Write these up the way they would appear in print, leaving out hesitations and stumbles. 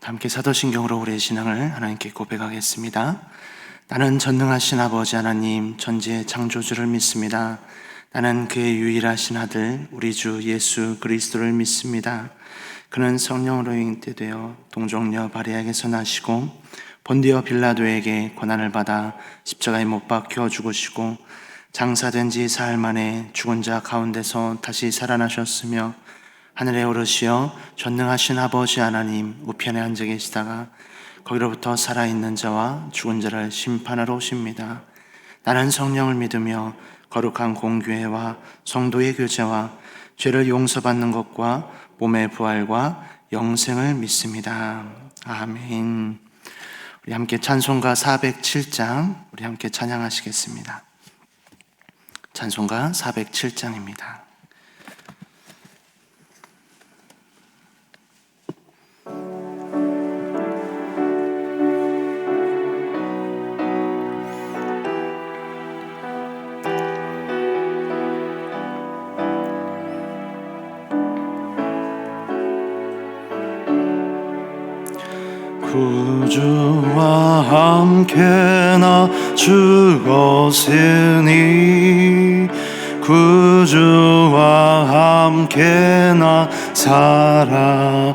함께 사도신경으로 우리의 신앙을 하나님께 고백하겠습니다. 나는 전능하신 아버지 하나님 천지의 창조주를 믿습니다. 나는 그의 유일하신 아들 우리 주 예수 그리스도를 믿습니다. 그는 성령으로 잉태되어 동정녀 마리아에게서 나시고 본디오 빌라도에게 고난을 받아 십자가에 못 박혀 죽으시고 장사된 지 사흘 만에 죽은 자 가운데서 다시 살아나셨으며 하늘에 오르시어 전능하신 아버지 하나님 우편에 앉아 계시다가 거기로부터 살아있는 자와 죽은 자를 심판하러 오십니다. 나는 성령을 믿으며 거룩한 공교회와 성도의 교제와 죄를 용서받는 것과 몸의 부활과 영생을 믿습니다. 아멘. 우리 함께 찬송가 407장 우리 함께 찬양하시겠습니다. 찬송가 407장입니다. 구주와 함께 나 죽었으니 구주와 함께 나 살았도다.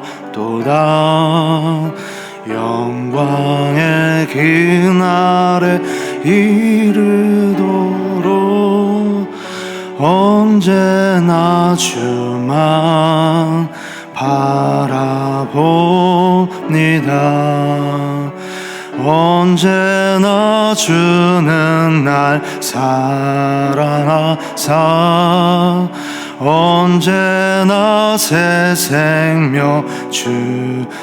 영광의 그날에 이르도록 언제나 주만 바라봅니다. 언제나 주는 날 사랑하사 언제나 새 생명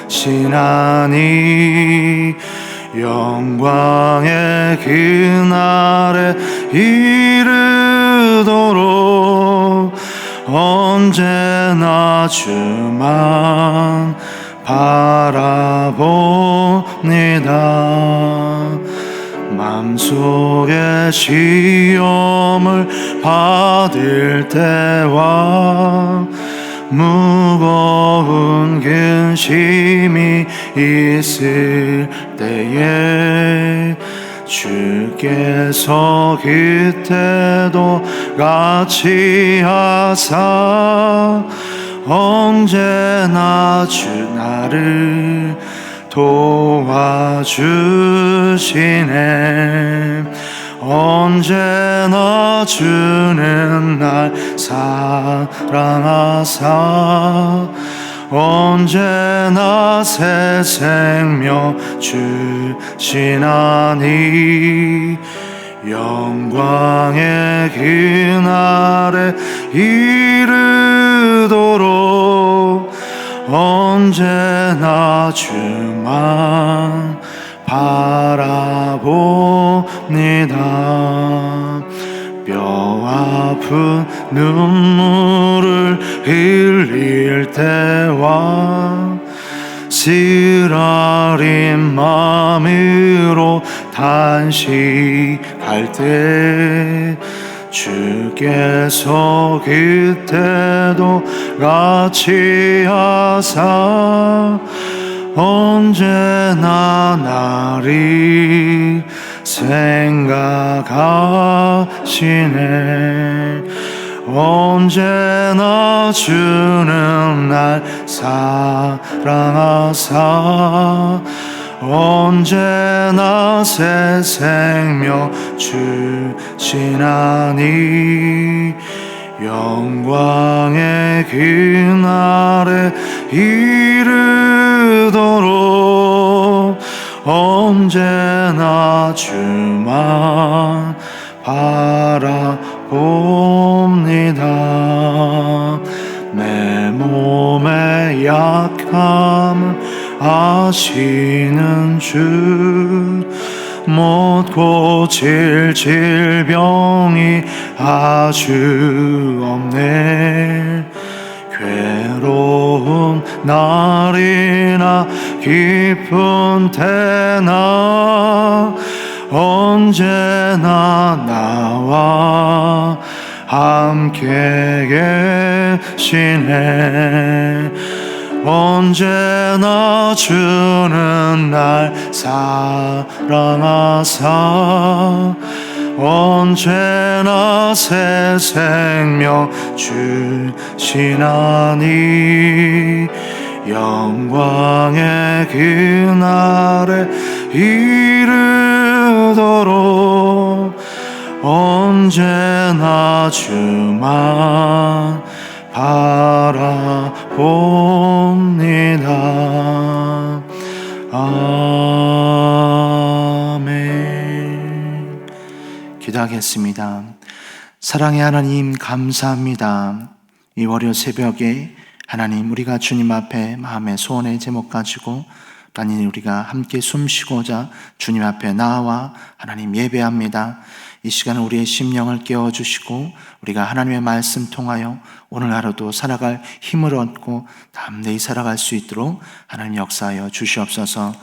주시나니 영광의 그날에 이르도록 언제나 주만 바라봅니다. 맘속에 시험을 받을 때와 무거운 근심이 있을 때에 주께서 그때도 같이 하사 언제나 주 나를 도와주시네. 언제나 주는 날 사랑하사 언제나 새 생명 주시나니 영광의 그날에 이르도록 언제나 주만 바라봅니다. 뼈 아픈 눈물을 흘릴 때와 쓰라린 마음으로 단식할 때 주께서 그때도 같이 하사 언제나 나를 생각하시네. 언제나 주는 날 사랑하사 언제나 새 생명 주시나니 영광의 그날에 이르도록 언제나 주만 바라봅니다. 내 몸의 약함을 아시는 주 못 고칠 질병이 아주 없네. 괴로운 날이나 기쁜 때나 언제나 나와 함께 계시네. 언제나 주는 날 사랑하사 언제나 새 생명 주시나니 영광의 그날에 이르도록 언제나 주만 바라봅니다. 아멘. 기도하겠습니다. 사랑의 하나님, 감사합니다. 이 월요 새벽에 하나님, 우리가 주님 앞에 마음의 소원의 제목 가지고 하나님, 우리가 함께 숨쉬고자 주님 앞에 나와 하나님 예배합니다. 이 시간은 우리의 심령을 깨워주시고 우리가 하나님의 말씀 통하여 오늘 하루도 살아갈 힘을 얻고 담대히 살아갈 수 있도록 하나님 역사하여 주시옵소서.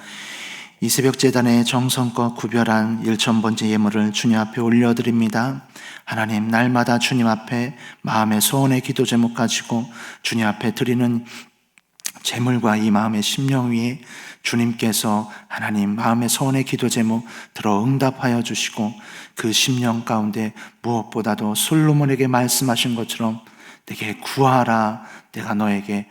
이 새벽 제단에 정성껏 구별한 1000번째 예물을 주님 앞에 올려드립니다. 하나님, 날마다 주님 앞에 마음의 소원의 기도 제목 가지고 주님 앞에 드리는 제물과 이 마음의 심령 위에 주님께서 하나님 마음의 소원의 기도 제목 들어 응답하여 주시고 그 심령 가운데 무엇보다도 솔로몬에게 말씀하신 것처럼 내게 구하라, 내가 너에게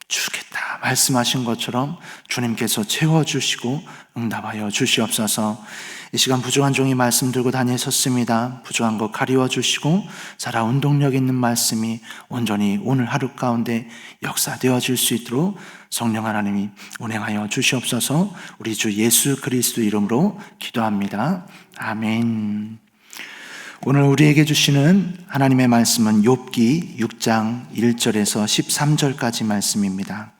주겠다 말씀하신 것처럼 주님께서 채워주시고 응답하여 주시옵소서. 이 시간 부족한 종이 말씀 들고 다니셨습니다. 부족한 것 가리워주시고 살아 운동력 있는 말씀이 온전히 오늘 하루 가운데 역사되어질 수 있도록 성령 하나님이 운행하여 주시옵소서. 우리 주 예수 그리스도 이름으로 기도합니다. 아멘. 오늘 우리에게 주시는 하나님의 말씀은 욥기 6장 1절에서 13절까지 말씀입니다.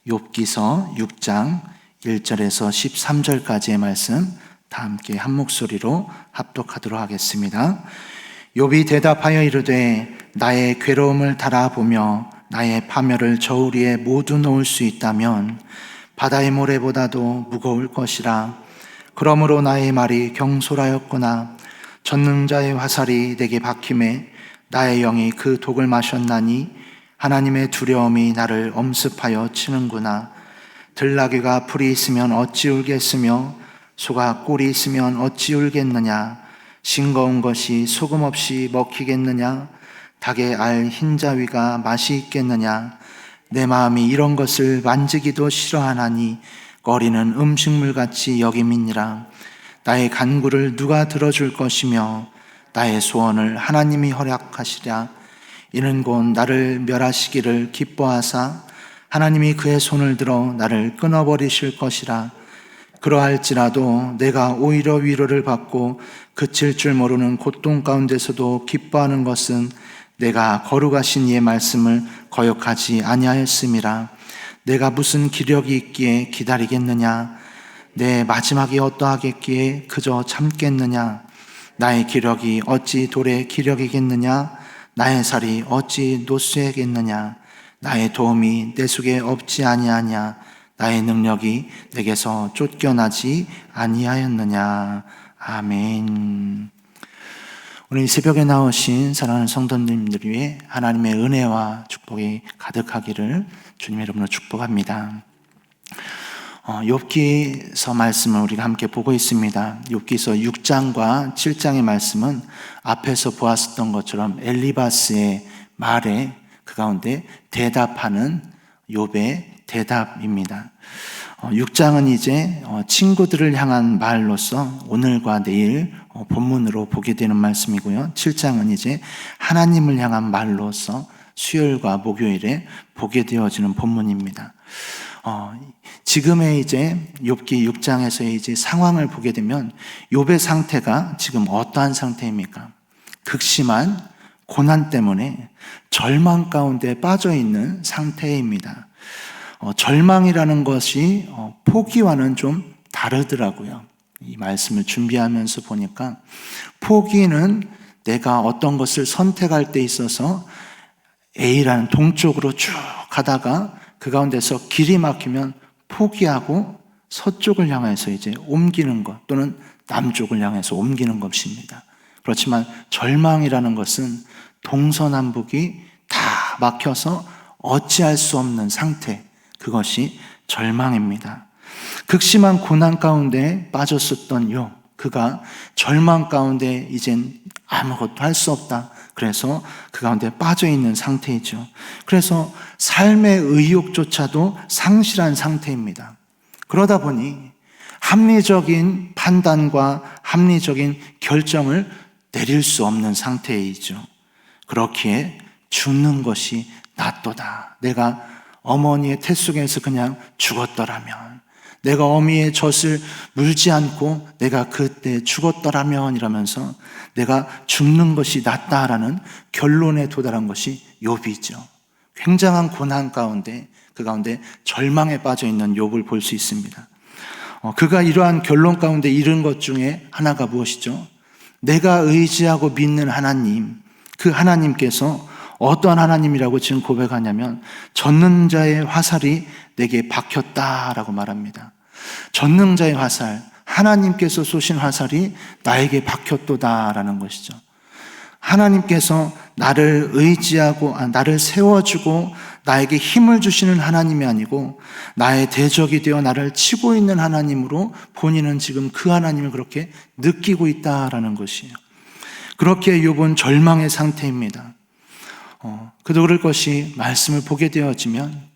욥기서 6장 1절에서 13절까지의 말씀 다 함께 한 목소리로 합독하도록 하겠습니다. 욥이 대답하여 이르되 나의 괴로움을 달아보며 나의 파멸을 저울 위에 모두 놓을 수 있다면 바다의 모래보다도 무거울 것이라. 그러므로 나의 말이 경솔하였구나. 전능자의 화살이 내게 박힘에 나의 영이 그 독을 마셨나니 하나님의 두려움이 나를 엄습하여 치는구나. 들나귀가 풀이 있으면 어찌 울겠으며 소가 꿀이 있으면 어찌 울겠느냐. 싱거운 것이 소금 없이 먹히겠느냐. 닭의 알 흰자위가 맛이 있겠느냐. 내 마음이 이런 것을 만지기도 싫어하나니 꺼리는 음식물같이 여김이니라. 나의 간구를 누가 들어줄 것이며 나의 소원을 하나님이 허락하시랴. 이는 곧 나를 멸하시기를 기뻐하사 하나님이 그의 손을 들어 나를 끊어버리실 것이라. 그러할지라도 내가 오히려 위로를 받고 그칠 줄 모르는 고통 가운데서도 기뻐하는 것은 내가 거룩하신 이의 말씀을 거역하지 아니하였음이라. 내가 무슨 기력이 있기에 기다리겠느냐. 내 마지막이 어떠하겠기에 그저 참겠느냐. 나의 기력이 어찌 돌의 기력이겠느냐. 나의 살이 어찌 노쇠겠느냐. 나의 도움이 내 속에 없지 아니하냐. 나의 능력이 내게서 쫓겨나지 아니하였느냐. 아멘. 오늘 이 새벽에 나오신 사랑하는 성도님들 위해 하나님의 은혜와 축복이 가득하기를 주님의 이름으로 축복합니다. 욥기서 말씀을 우리가 함께 보고 있습니다. 욥기서 6장과 7장의 말씀은 앞에서 보았었던 것처럼 엘리바스의 말에 그 가운데 대답하는 욥의 대답입니다. 6장은 이제 친구들을 향한 말로서 오늘과 내일 본문으로 보게 되는 말씀이고요. 7장은 이제 하나님을 향한 말로서 수요일과 목요일에 보게 되어지는 본문입니다. 지금의 이제 욥기 6장에서의 이제 상황을 보게 되면 욥의 상태가 지금 어떠한 상태입니까? 극심한 고난 때문에 절망 가운데 빠져 있는 상태입니다. 절망이라는 것이 포기와는 좀 다르더라고요. 이 말씀을 준비하면서 보니까 포기는 내가 어떤 것을 선택할 때 있어서 A라는 동쪽으로 쭉 가다가 그 가운데서 길이 막히면 포기하고 서쪽을 향해서 이제 옮기는 것 또는 남쪽을 향해서 옮기는 것입니다. 그렇지만 절망이라는 것은 동서남북이 다 막혀서 어찌할 수 없는 상태, 그것이 절망입니다. 극심한 고난 가운데 빠졌었던 욥, 그가 절망 가운데 이젠 아무것도 할 수 없다. 그래서 그 가운데 빠져있는 상태이죠. 그래서 삶의 의욕조차도 상실한 상태입니다. 그러다 보니 합리적인 판단과 합리적인 결정을 내릴 수 없는 상태이죠. 그렇기에 죽는 것이 낫도다. 내가 어머니의 태 속에서 그냥 죽었더라면, 내가 어미의 젖을 물지 않고 내가 그때 죽었더라면 이러면서 내가 죽는 것이 낫다라는 결론에 도달한 것이 욥이죠. 굉장한 고난 가운데, 그 가운데 절망에 빠져 있는 욥을 볼 수 있습니다. 그가 이러한 결론 가운데 이른 것 중에 하나가 무엇이죠? 내가 의지하고 믿는 하나님, 그 하나님께서 어떠한 하나님이라고 지금 고백하냐면 전능자의 화살이 내게 박혔다라고 말합니다. 전능자의 화살, 하나님께서 쏘신 화살이 나에게 박혔도다라는 것이죠. 하나님께서 나를 의지하고 나를 세워주고 나에게 힘을 주시는 하나님이 아니고 나의 대적이 되어 나를 치고 있는 하나님으로 본인은 지금 그 하나님을 그렇게 느끼고 있다라는 것이에요. 그렇게 욥은 절망의 상태입니다. 그럴 것이 말씀을 보게 되어지면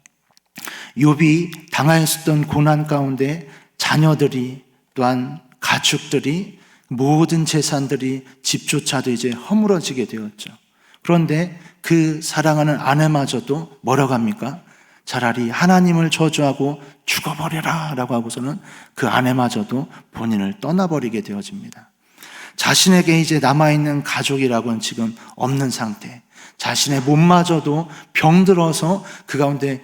욥이 당하였었던 고난 가운데 자녀들이 또한 가축들이 모든 재산들이 집조차도 이제 허물어지게 되었죠. 그런데 그 사랑하는 아내마저도 뭐라고 합니까? 차라리 하나님을 저주하고 죽어버려라 라고 하고서는 그 아내마저도 본인을 떠나버리게 되어집니다. 자신에게 이제 남아있는 가족이라고는 지금 없는 상태, 자신의 몸마저도 병들어서 그 가운데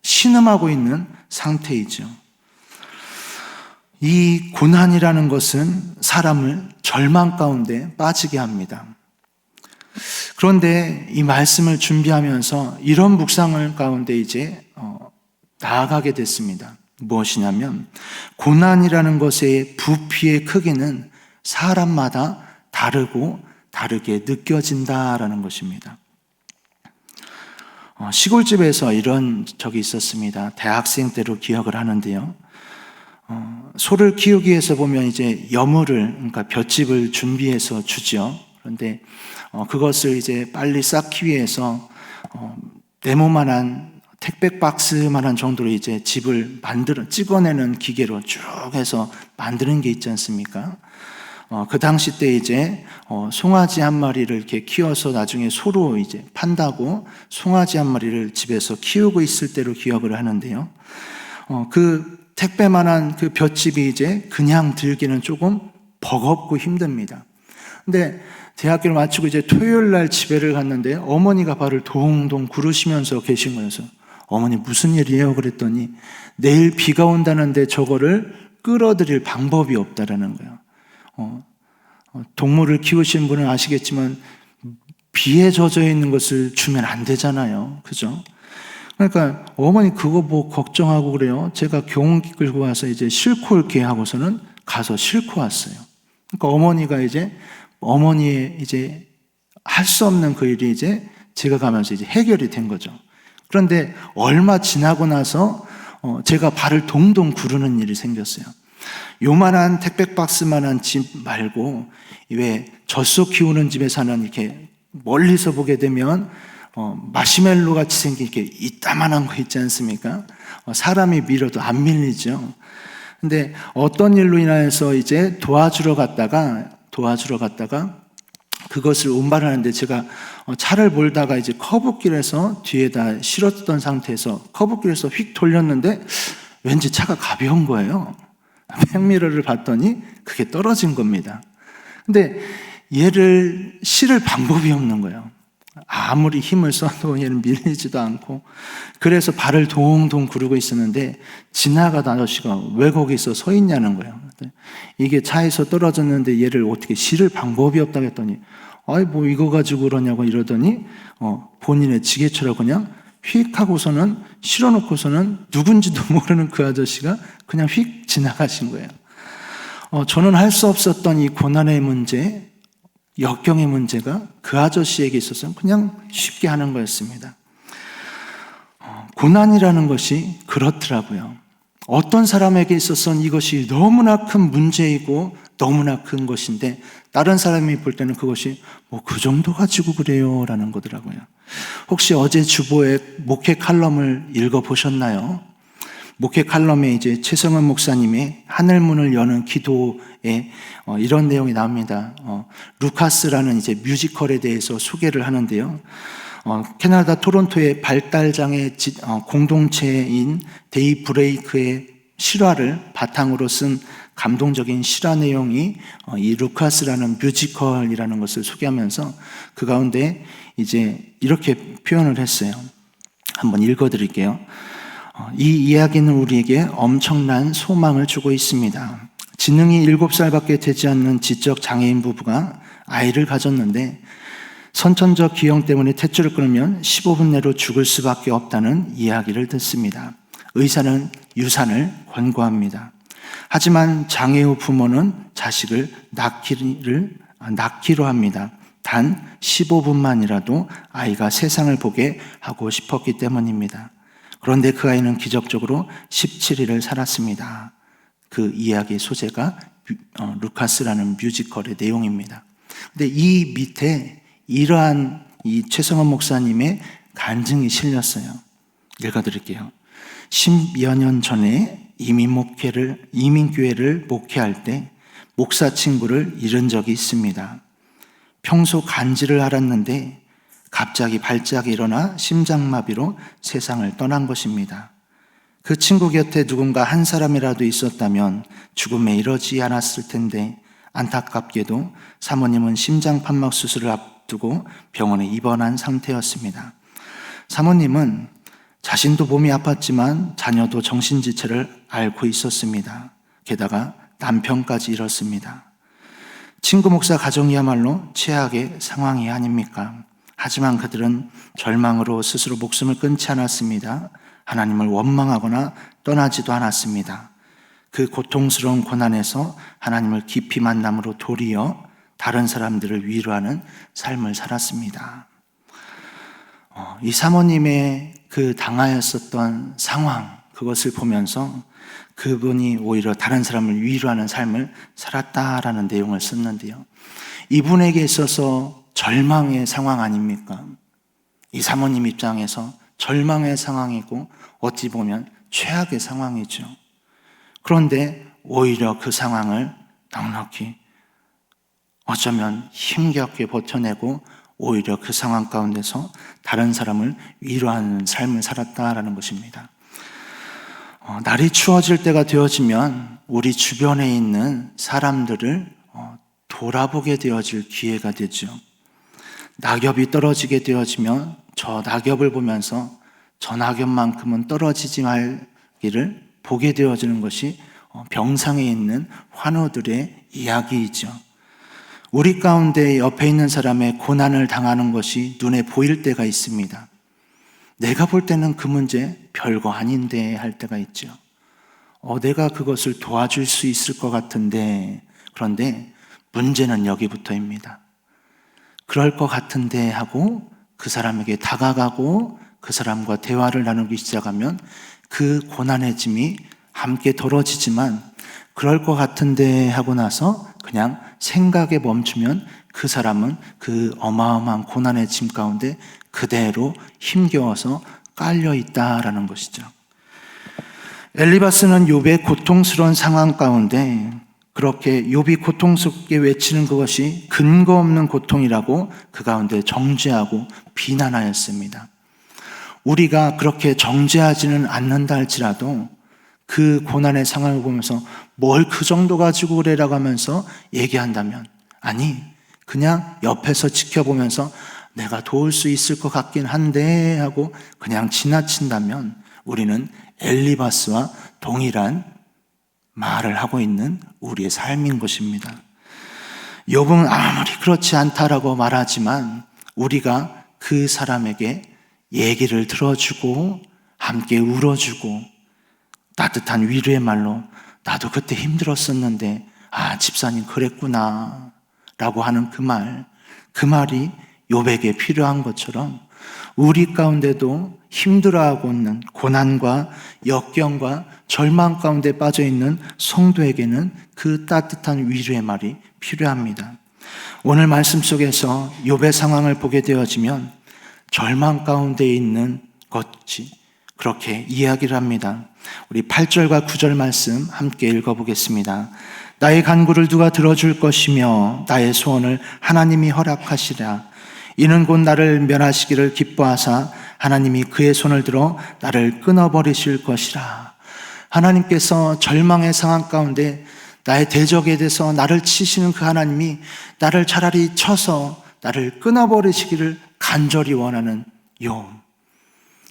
신음하고 있는 상태이죠. 이 고난이라는 것은 사람을 절망 가운데 빠지게 합니다. 그런데 이 말씀을 준비하면서 이런 묵상을 가운데 이제 나아가게 됐습니다. 무엇이냐면 고난이라는 것의 부피의 크기는 사람마다 다르고 다르게 느껴진다라는 것입니다. 시골집에서 이런 적이 있었습니다. 대학생 때로 기억을 하는데요. 소를 키우기 위해서 보면 이제 여물을, 그러니까 볏짚을 준비해서 주죠. 그런데 그것을 이제 빨리 쌓기 위해서 네모만한 택배 박스만한 정도로 이제 집을 찍어내는 기계로 쭉 해서 만드는 게 있지 않습니까? 그 당시 때 이제 송아지 한 마리를 이렇게 키워서 나중에 소로 이제 판다고 송아지 한 마리를 집에서 키우고 있을 때로 기억을 하는데요. 그 택배만한 그 볏짚이 이제 그냥 들기는 조금 버겁고 힘듭니다. 근데 대학교를 마치고 이제 토요일 날 집에를 갔는데 어머니가 발을 동동 구르시면서 계신 거여서 어머니 무슨 일이에요? 그랬더니 내일 비가 온다는데 저거를 끌어들일 방법이 없다라는 거예요. 동물을 키우시는 분은 아시겠지만 비에 젖어 있는 것을 주면 안 되잖아요. 그죠? 그러니까 어머니 그거 뭐 걱정하고 그래요. 제가 경운기 끌고 와서 이제 싣고 올게 하고서는 가서 싣고 왔어요. 그러니까 어머니가 이제 어머니의 이제 할 수 없는 그 일이 이제 제가 가면서 이제 해결이 된 거죠. 그런데 얼마 지나고 나서 제가 발을 동동 구르는 일이 생겼어요. 요만한 택배박스만한 집 말고 왜 젖소 키우는 집에 사는 이렇게 멀리서 보게 되면 마시멜로 같이 생긴 이렇게 이따만한 거 있지 않습니까? 사람이 밀어도 안 밀리죠. 근데 어떤 일로 인해서 이제 도와주러 갔다가 그것을 운반하는데 제가 차를 몰다가 이제 커브길에서 뒤에다 실었던 상태에서 커브길에서 휙 돌렸는데 왠지 차가 가벼운 거예요. 백미러를 봤더니 그게 떨어진 겁니다. 근데 얘를 실을 방법이 없는 거예요. 아무리 힘을 써도 얘는 밀리지도 않고, 그래서 발을 동동 구르고 있었는데 지나가던 아저씨가 왜 거기서 서 있냐는 거예요. 이게 차에서 떨어졌는데 얘를 어떻게 실을 방법이 없다고 했더니 아이 뭐 이거 가지고 그러냐고 이러더니 본인의 지게처럼 그냥 휙 하고서는 실어놓고서는 누군지도 모르는 그 아저씨가 그냥 휙 지나가신 거예요. 저는 할 수 없었던 이 고난의 문제, 역경의 문제가 그 아저씨에게 있어서는 그냥 쉽게 하는 거였습니다. 고난이라는 것이 그렇더라고요. 어떤 사람에게 있어서는 이것이 너무나 큰 문제이고 너무나 큰 것인데 다른 사람이 볼 때는 그것이 뭐 그 정도 가지고 그래요 라는 거더라고요. 혹시 어제 주보의 목회 칼럼을 읽어보셨나요? 목회 칼럼에 이제 최성은 목사님의 하늘문을 여는 기도에 이런 내용이 나옵니다. 루카스라는 이제 뮤지컬에 대해서 소개를 하는데요. 캐나다 토론토의 발달장애 공동체인 데이 브레이크의 실화를 바탕으로 쓴 감동적인 실화 내용이 이 루카스라는 뮤지컬이라는 것을 소개하면서 그 가운데 이제 이렇게 표현을 했어요. 한번 읽어드릴게요. 이 이야기는 우리에게 엄청난 소망을 주고 있습니다. 지능이 7살밖에 되지 않는 지적 장애인 부부가 아이를 가졌는데 선천적 기형 때문에 탯줄을 끊으면 15분 내로 죽을 수밖에 없다는 이야기를 듣습니다. 의사는 유산을 권고합니다. 하지만 장애 후 부모는 자식을 낳기로 합니다. 단 15분만이라도 아이가 세상을 보게 하고 싶었기 때문입니다. 그런데 그 아이는 기적적으로 17일을 살았습니다. 그 이야기의 소재가 루카스라는 뮤지컬의 내용입니다. 근데 이 밑에 이러한 이 최성원 목사님의 간증이 실렸어요. 읽어드릴게요. 10여 년 전에 이민교회를 목회할 때 목사 친구를 잃은 적이 있습니다. 평소 간지를 앓았는데 갑자기 발작이 일어나 심장마비로 세상을 떠난 것입니다. 그 친구 곁에 누군가 한 사람이라도 있었다면 죽음에 이르지 않았을 텐데 안타깝게도 사모님은 심장판막 수술을 앞두고 병원에 입원한 상태였습니다. 사모님은 자신도 몸이 아팠지만 자녀도 정신지체를 앓고 있었습니다. 게다가 남편까지 잃었습니다. 친구 목사 가정이야말로 최악의 상황이 아닙니까? 하지만 그들은 절망으로 스스로 목숨을 끊지 않았습니다. 하나님을 원망하거나 떠나지도 않았습니다. 그 고통스러운 고난에서 하나님을 깊이 만남으로 도리어 다른 사람들을 위로하는 삶을 살았습니다. 이 사모님의 그 당하였었던 상황, 그것을 보면서 그분이 오히려 다른 사람을 위로하는 삶을 살았다라는 내용을 썼는데요. 이분에게 있어서 절망의 상황 아닙니까? 이 사모님 입장에서 절망의 상황이고 어찌 보면 최악의 상황이죠. 그런데 오히려 그 상황을 넉넉히 어쩌면 힘겹게 버텨내고 오히려 그 상황 가운데서 다른 사람을 위로하는 삶을 살았다라는 것입니다. 날이 추워질 때가 되어지면 우리 주변에 있는 사람들을 돌아보게 되어질 기회가 되죠. 낙엽이 떨어지게 되어지면 저 낙엽을 보면서 저 낙엽만큼은 떨어지지 말기를 보게 되어지는 것이 병상에 있는 환우들의 이야기이죠. 우리 가운데 옆에 있는 사람의 고난을 당하는 것이 눈에 보일 때가 있습니다. 내가 볼 때는 그 문제 별거 아닌데 할 때가 있죠. 내가 그것을 도와줄 수 있을 것 같은데, 그런데 문제는 여기부터입니다. 그럴 것 같은데 하고 그 사람에게 다가가고 그 사람과 대화를 나누기 시작하면 그 고난의 짐이 함께 덜어지지만 그럴 것 같은데 하고 나서 그냥 생각에 멈추면 그 사람은 그 어마어마한 고난의 짐 가운데 그대로 힘겨워서 깔려 있다라는 것이죠. 엘리바스는 욥의 고통스러운 상황 가운데 그렇게 욥이 고통스럽게 외치는 그것이 근거 없는 고통이라고 그 가운데 정죄하고 비난하였습니다. 우리가 그렇게 정죄하지는 않는다 할지라도 그 고난의 상황을 보면서 뭘 그 정도 가지고 그래라고 하면서 얘기한다면, 아니 그냥 옆에서 지켜보면서 내가 도울 수 있을 것 같긴 한데 하고 그냥 지나친다면 우리는 엘리바스와 동일한 말을 하고 있는 우리의 삶인 것입니다. 욥은 아무리 그렇지 않다라고 말하지만 우리가 그 사람에게 얘기를 들어주고 함께 울어주고 따뜻한 위로의 말로 나도 그때 힘들었었는데 집사님 그랬구나 라고 하는 그 말이 욥에게 필요한 것처럼 우리 가운데도 힘들어하고 있는 고난과 역경과 절망 가운데 빠져 있는 성도에게는 그 따뜻한 위로의 말이 필요합니다. 오늘 말씀 속에서 욥의 상황을 보게 되어지면 절망 가운데 있는 것이 그렇게 이야기를 합니다. 우리 8절과 9절 말씀 함께 읽어보겠습니다. 나의 간구를 누가 들어줄 것이며 나의 소원을 하나님이 허락하시라. 이는 곧 나를 멸하시기를 기뻐하사 하나님이 그의 손을 들어 나를 끊어버리실 것이라. 하나님께서 절망의 상황 가운데 나의 대적에 대해서 나를 치시는 그 하나님이 나를 차라리 쳐서 나를 끊어버리시기를 간절히 원하는 욥.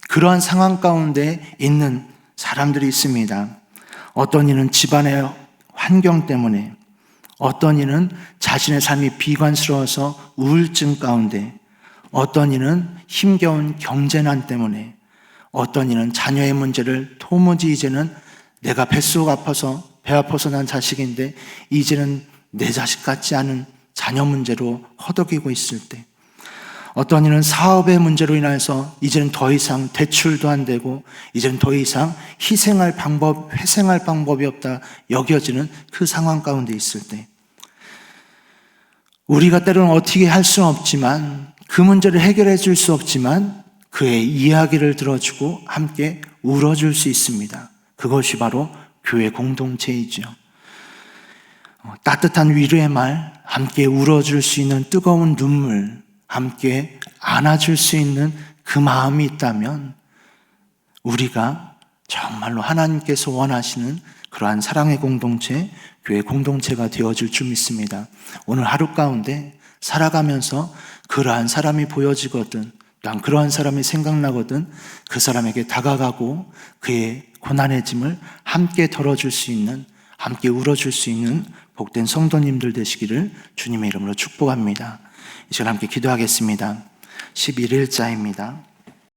그러한 상황 가운데 있는 사람들이 있습니다. 어떤 이는 집안의 환경 때문에, 어떤 이는 자신의 삶이 비관스러워서 우울증 가운데, 어떤 이는 힘겨운 경제난 때문에, 어떤 이는 자녀의 문제를 도무지 이제는 내가 뱃속 아파서 배 아파서 난 자식인데 이제는 내 자식 같지 않은 자녀 문제로 허덕이고 있을 때, 어떤 이는 사업의 문제로 인해서 이제는 더 이상 대출도 안 되고 이제는 더 이상 회생할 방법이 없다 여겨지는 그 상황 가운데 있을 때, 우리가 때로는 어떻게 할 수는 없지만 그 문제를 해결해 줄 수 없지만 그의 이야기를 들어주고 함께 울어줄 수 있습니다. 그것이 바로 교회 공동체이죠. 따뜻한 위로의 말, 함께 울어줄 수 있는 뜨거운 눈물, 함께 안아줄 수 있는 그 마음이 있다면 우리가 정말로 하나님께서 원하시는 그러한 사랑의 공동체, 교회 공동체가 되어줄 줄 믿습니다. 오늘 하루 가운데 살아가면서 그러한 사람이 보여지거든, 난 그러한 사람이 생각나거든, 그 사람에게 다가가고 그의 고난의 짐을 함께 덜어줄 수 있는, 함께 울어줄 수 있는 복된 성도님들 되시기를 주님의 이름으로 축복합니다. 이 시간 함께 기도하겠습니다. 11일자입니다.